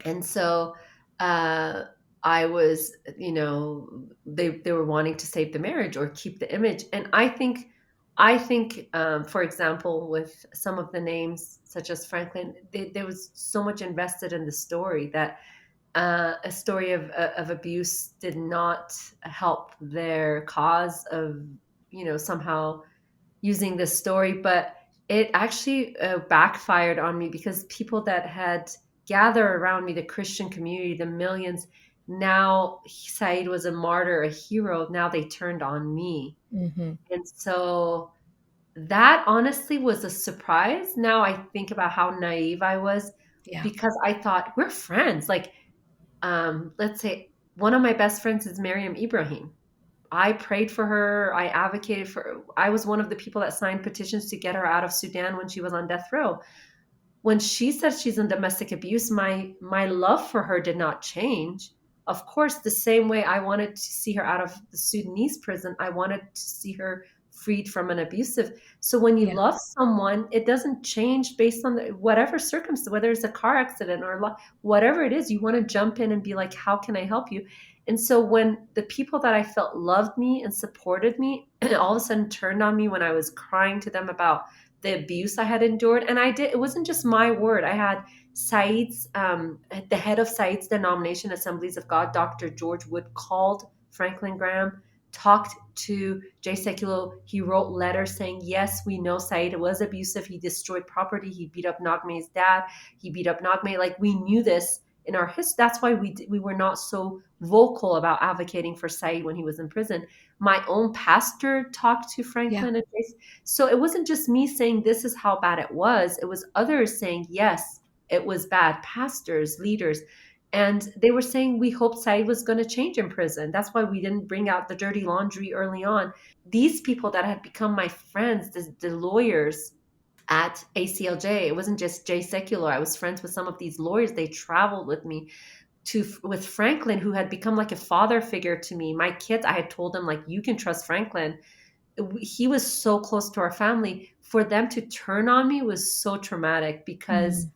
And so uh, I was, they were wanting to save the marriage or keep the image. And I think, for example, with some of the names such as Franklin, there was so much invested in the story that a story of abuse did not help their cause of, somehow using this story, but it actually backfired on me because people that had gathered around me, the Christian community, the millions, now Said was a martyr, a hero. Now they turned on me. Hmm. And so that honestly was a surprise. Now I think about how naive I was Yeah. because I thought we're friends. Like, let's say one of my best friends is Miriam Ibrahim. I prayed for her. I advocated for her. I was one of the people that signed petitions to get her out of Sudan when she was on death row. When she said she's in domestic abuse, my love for her did not change. Of course, the same way I wanted to see her out of the Sudanese prison, I wanted to see her freed from an abusive. So when you Yeah. love someone, it doesn't change based on whatever circumstance, whether it's a car accident or whatever it is. You want to jump in and be like, "How can I help you?" And so when the people that I felt loved me and supported me, all of a sudden turned on me when I was crying to them about the abuse I had endured. And I did, it wasn't just my word. I had Said's, the head of Said's denomination, Assemblies of God, Dr. George Wood, called Franklin Graham, talked to Jay Sekulow. He wrote letters saying, yes, we know Said was abusive. He destroyed property. He beat up Naghmeh's dad. He beat up Naghmeh. Like, we knew this in our history. That's why we were not so vocal about advocating for Said when he was in prison. My own pastor talked to Yeah. Franklin and Jay. So it wasn't just me saying this is how bad it was. It was others saying, yes, it was bad. Pastors, leaders. And they were saying we hoped Said was going to change in prison. That's why we didn't bring out the dirty laundry early on. These people that had become my friends, the lawyers at ACLJ, it wasn't just Jay Sekulow. I was friends with some of these lawyers. They traveled with me to with Franklin, who had become like a father figure to me. My kids, I had told them like, you can trust Franklin. He was so close to our family. For them to turn on me was so traumatic because Mm.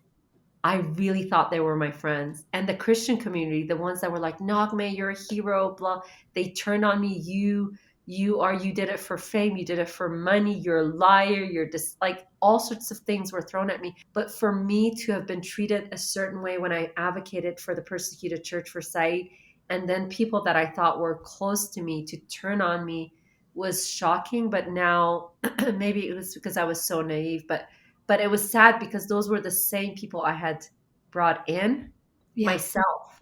I really thought they were my friends. And the Christian community, the ones that were like, Naghmeh, you're a hero, blah, they turned on me. You did it for fame, you did it for money, you're a liar, you're just like all sorts of things were thrown at me. But for me to have been treated a certain way when I advocated for the persecuted church for Said, and then people that I thought were close to me to turn on me was shocking. But now maybe it was because I was so naive, but it was sad because those were the same people I had brought in Yeah. myself.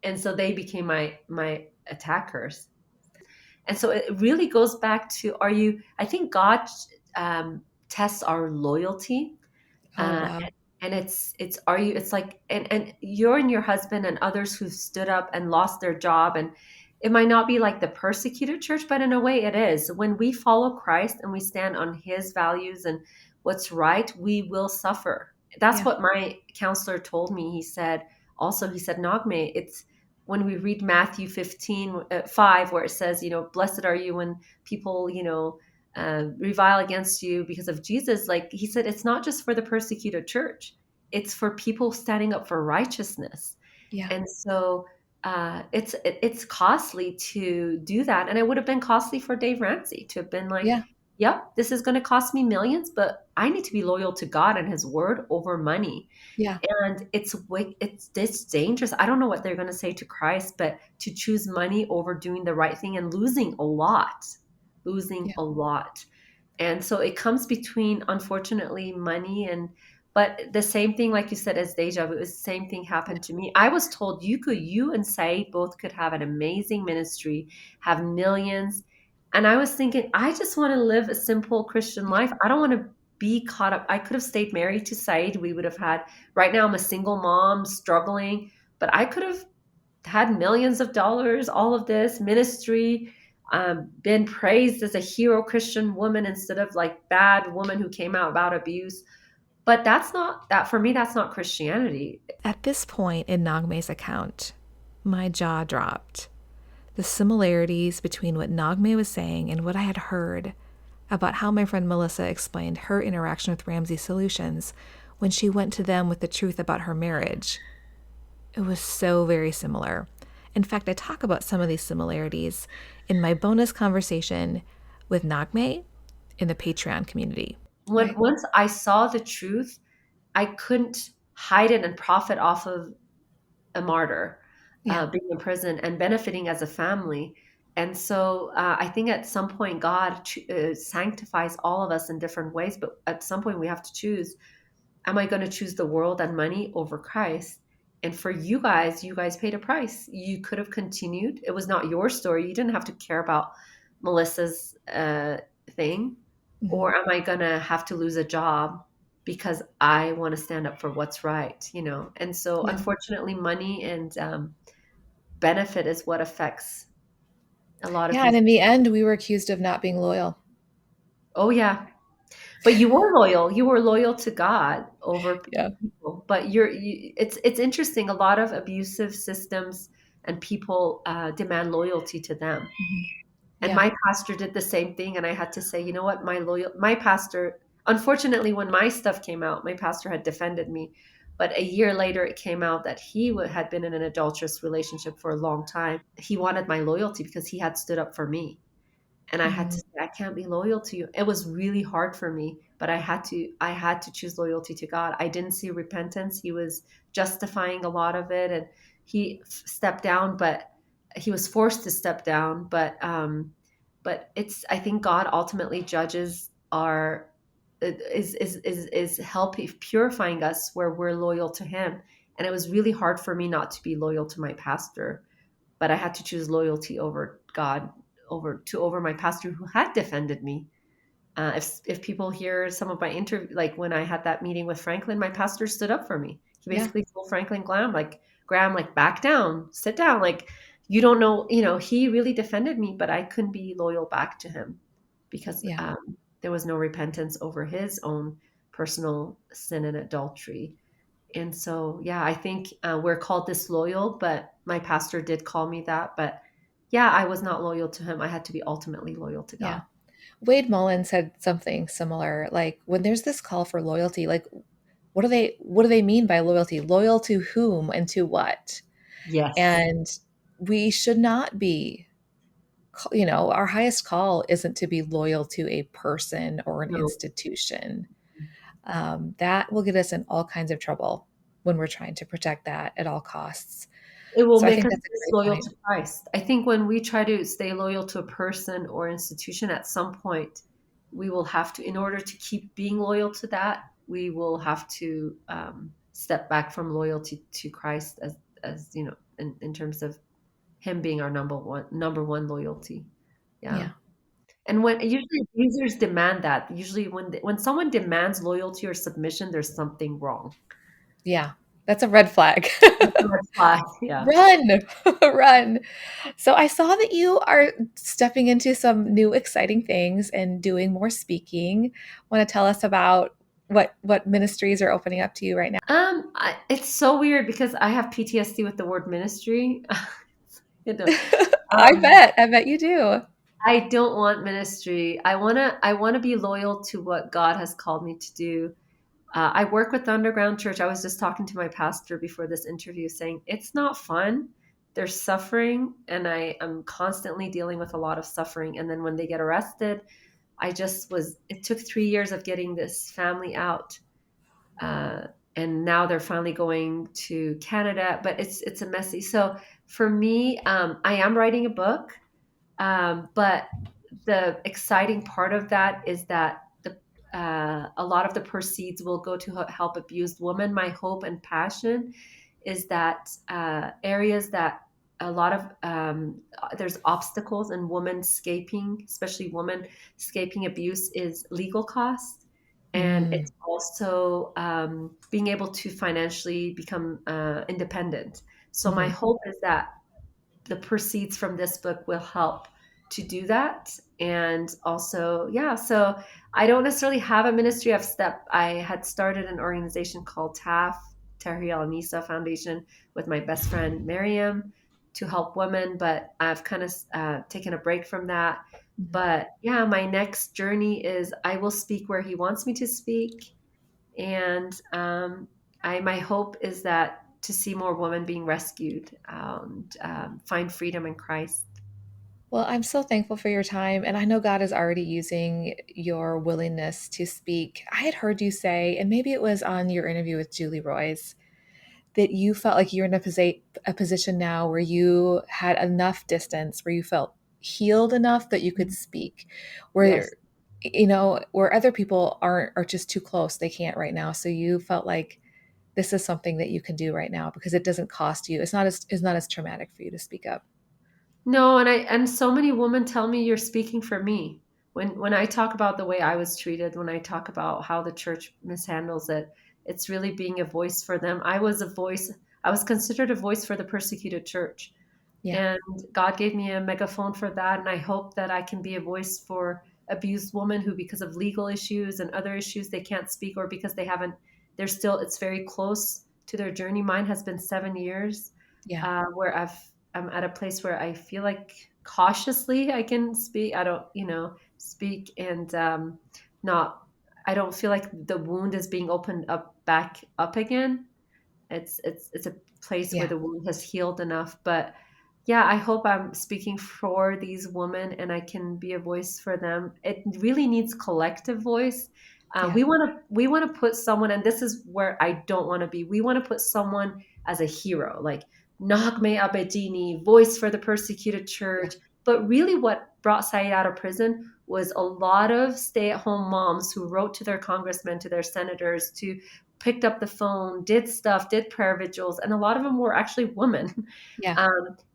And so they became my attackers. And so it really goes back to, are you, I think God tests our loyalty. Oh, uh, wow. and it's are you, it's like, and you're and your husband and others who've stood up and lost their job, and it might not be like the persecuted church, but in a way it is. When we follow Christ and we stand on his values and what's right, we will suffer. That's Yeah. what my counselor told me. He said, Naghmeh, it's when we read Matthew 15 5, where it says, blessed are you when people, revile against you because of Jesus. Like he said, it's not just for the persecuted church, it's for people standing up for righteousness. Yeah. And so it's costly to do that. And it would have been costly for Dave Ramsey to have been like, Yeah. yep, this is going to cost me millions, but I need to be loyal to God and his word over money. Yeah. And it's dangerous. I don't know what they're going to say to Christ, but to choose money over doing the right thing and losing Yeah. a lot. And so it comes between, unfortunately, money and, but the same thing, like you said, as deja vu, the same thing happened to me. I was told you and Said both could have an amazing ministry, have millions. And I was thinking, I just want to live a simple Christian Yeah. life. I don't want to be caught up. I could have stayed married to Said. We would have had, right now I'm a single mom struggling, but I could have had millions of dollars, all of this ministry, been praised as a hero Christian woman instead of like bad woman who came out about abuse. But that's not that for me, that's not Christianity. At this point in Naghmeh's account, my jaw dropped. The similarities between what Naghmeh was saying and what I had heard about how my friend Melissa explained her interaction with Ramsey Solutions when she went to them with the truth about her marriage. It was so very similar. In fact, I talk about some of these similarities in my bonus conversation with Naghmeh in the Patreon community. When once I saw the truth, I couldn't hide it and profit off of a martyr, Yeah. being in prison and benefiting as a family. And so I think at some point God sanctifies all of us in different ways, but at some point we have to choose, am I going to choose the world and money over Christ? And for you guys paid a price. You could have continued. It was not your story. You didn't have to care about Melissa's thing. Mhm. Or am I going to have to lose a job because I want to stand up for what's right, you know? And so Yeah. unfortunately, money and benefit is what affects a lot of Yeah. And these. in the end, we were accused of not being loyal. Oh, yeah. But you were loyal. You were loyal to God over Yeah. people. But it's interesting. A lot of abusive systems and people demand loyalty to them. Mhm. And Yeah. my pastor did the same thing. And I had to say, you know what, my pastor. Unfortunately, when my stuff came out, my pastor had defended me. But a year later, it came out that he had been in an adulterous relationship for a long time. He wanted my loyalty because he had stood up for me, and I had to Mhm. say, I can't be loyal to you. It was really hard for me, but I had to choose loyalty to God. I didn't see repentance. He was justifying a lot of it, and he stepped down, but he was forced to step down. But it's, I think God ultimately judges our is helping purifying us where we're loyal to him. And it was really hard for me not to be loyal to my pastor, but I had to choose loyalty over God, over my pastor who had defended me. If people hear some of my interview, like when I had that meeting with Franklin, my pastor stood up for me. He Yeah. basically told Franklin Graham, like back down, sit down, like you don't know, you know. He really defended me, but I couldn't be loyal back to him because Yeah. there was no repentance over his own personal sin and adultery. And so, yeah, I think we're called disloyal, but my pastor did call me that. But yeah, I was not loyal to him. I had to be ultimately loyal to Yeah. God. Wade Mullen said something similar. Like when there's this call for loyalty, like what do they mean by loyalty? Loyal to whom and to what? Yes. And we should not be, our highest call isn't to be loyal to a person or an No, institution. That will get us in all kinds of trouble when we're trying to protect that at all costs. it will So I make think us that's a great disloyal point. to Christ. I think when we try to stay loyal to a person or institution, at some point, we will have to, in order to keep being loyal to that, we will have to step back from loyalty to Christ, as you know, in terms of him being our number one loyalty. Yeah. Yeah. And when usually users demand that, usually when someone demands loyalty or submission, there's something wrong. Yeah. That's a red flag. That's a red flag. Yeah. Run, run. So I saw that you are stepping into some new exciting things and doing more speaking. Want to tell us about what ministries are opening up to you right now? It's so weird because I have PTSD with the word ministry. You know, I um, bet. I bet you do. I don't want ministry. I wanna be loyal to what God has called me to do. I work with the underground church. I was just talking to my pastor before this interview saying it's not fun. There's suffering, and I am constantly dealing with a lot of suffering. And then when they get arrested, it took 3 years of getting this family out. Uh, and now they're finally going to Canada, but it's a messy. So for me, I am writing a book, but the exciting part of that is that a lot of the proceeds will go to help abused women. My hope and passion is that areas that a lot of there's obstacles in women escaping, especially women escaping abuse, is legal costs. and Mm, it's also being able to financially become independent. So my hmm. hope is that the proceeds from this book will help to do that. And also, yeah, so I don't necessarily have a ministry. I had started an organization called Tahrir Al Nisa Foundation with my best friend Miriam to help women, but I've kind of taken a break from that. Mhm. But yeah, my next journey is I will speak where he wants me to speak, and my hope is that to see more women being rescued and find freedom in Christ. Well, I'm so thankful for your time. And I know God is already using your willingness to speak. I had heard you say, and maybe it was on your interview with Julie Royce, that you felt like you're in a position now where you had enough distance, where you felt healed enough that you could speak, Yes. where, where other people are just too close. They can't right now. So you felt like this is something that you can do right now because it doesn't cost you. It's not as traumatic for you to speak up. No, and so many women tell me you're speaking for me. When I talk about the way I was treated, when I talk about how the church mishandles it, it's really being a voice for them. I was considered a voice for the persecuted church. Yeah. And God gave me a megaphone for that. And I hope that I can be a voice for abused women who, because of legal issues and other issues, they can't speak, or because they're still, it's very close to their journey. Mine has been 7 years, Yeah. where I'm at a place where I feel like cautiously I can speak. I don't, speak and not, I don't feel like the wound is being opened up back up again. It's a place where Yeah. the wound has healed enough. But yeah, I hope I'm speaking for these women and I can be a voice for them. It really needs collective voice. Yeah. We want to put someone, and this is where I don't want to be. We want to put someone as a hero, like Naghmeh Abedini, voice for the persecuted Yeah. church. But really, what brought Saeed out of prison was a lot of stay-at-home moms who wrote to their congressmen, to their senators, to picked up the phone, did stuff, did prayer vigils, and a lot of them were actually women. Yeah.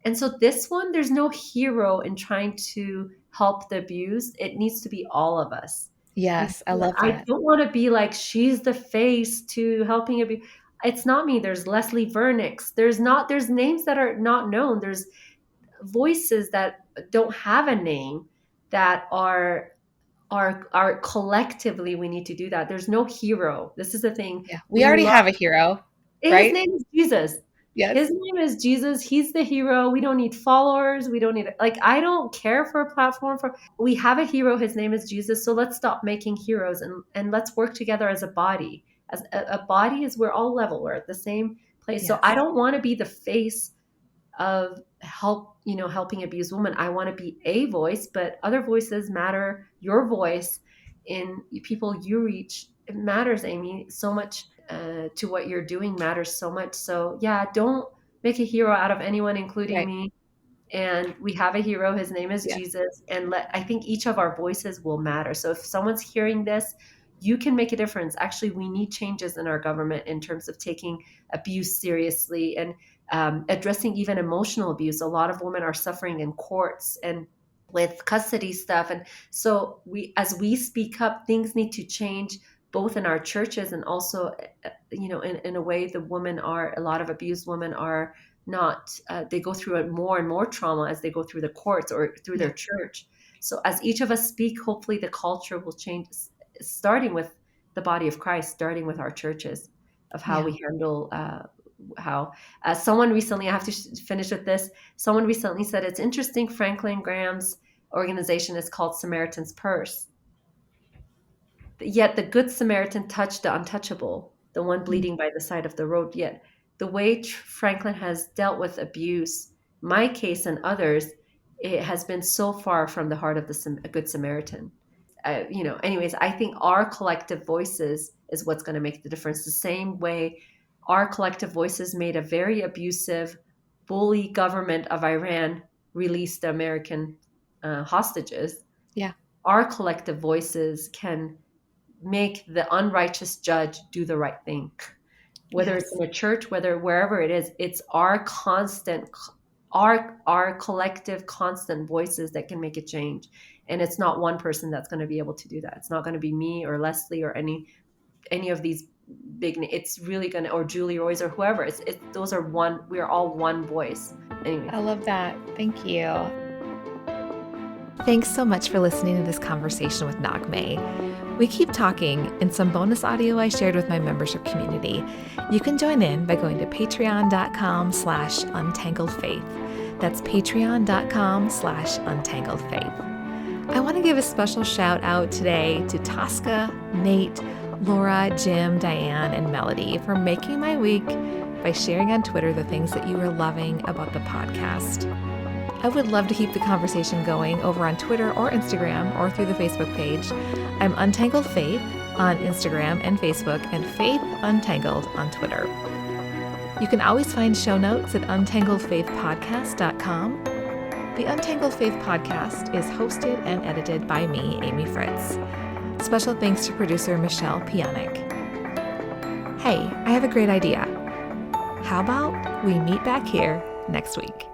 And so this one, there's no hero in trying to help the abused. It needs to be all of us. Yes. I love I that. don't want to be like she's the face to helping abuse. It's not me. There's Leslie Vernix. There's names that are not known. There's voices that don't have a name that are collectively, we need to do that. There's no hero. This is the thing. Yeah. We We already love have a hero, His right? name is Jesus. His Yes. name is Jesus. He's the hero. We don't need followers. We don't need, like, I don't care for a platform for, we have a hero. His name is Jesus. So let's stop making heroes, and let's work together as a body. As a body is, we're all level. We're at the same place. So I Yes. don't want to be the face of helping abused women. I want to be a voice, but other voices matter. Your voice in people you reach, it matters, Amy, so much. To what you're doing matters so much. So yeah, don't make a hero out of anyone, including Right. me. And we have a hero. His name is Yes. Jesus. And I think each of our voices will matter. So if someone's hearing this, you can make a difference. Actually, we need changes in our government in terms of taking abuse seriously, and addressing even emotional abuse. A lot of women are suffering in courts and with custody stuff. And so as we speak up, things need to change, both in our churches and also, in a way, a lot of abused women are not, they go through more and more trauma as they go through the courts or through Yeah. their church. So as each of us speak, hopefully the culture will change, starting with the body of Christ, starting with our churches, of how Yeah. we handle, how someone recently, I have to finish with this. Someone recently said, it's interesting, Franklin Graham's organization is called Samaritan's Purse, yet the good Samaritan touched the untouchable, the one Mm. bleeding by the side of the road. Yet the way Franklin has dealt with abuse, my case and others, it has been so far from the heart of the good Samaritan. Anyways, I think our collective voices is what's going to make the difference. The same way our collective voices made a very abusive, bully government of Iran release the American hostages. Yeah. Our collective voices can make the unrighteous judge do the right thing. Whether it's Yes. in a church, whether wherever it is, it's our constant, our collective constant voices that can make a change. And it's not one person that's going to be able to do that. It's not going to be me or Leslie or any of these big, it's really going to, or Julie Royce or whoever. We are all one voice. Anyway. I love that. Thank you. Thanks so much for listening to this conversation with Naghmeh. We keep talking in some bonus audio I shared with my membership community. You can join in by going to patreon.com/untangledfaith. That's patreon.com/untangledfaith. I want to give a special shout out today to Tosca, Nate, Laura, Jim, Diane, and Melody for making my week by sharing on Twitter the things that you are loving about the podcast. I would love to keep the conversation going over on Twitter or Instagram or through the Facebook page. I'm Untangled Faith on Instagram and Facebook, and Faith Untangled on Twitter. You can always find show notes at untangledfaithpodcast.com. The Untangled Faith podcast is hosted and edited by me, Amy Fritz. Special thanks to producer Michelle Pjanic. Hey, I have a great idea. How about we meet back here next week?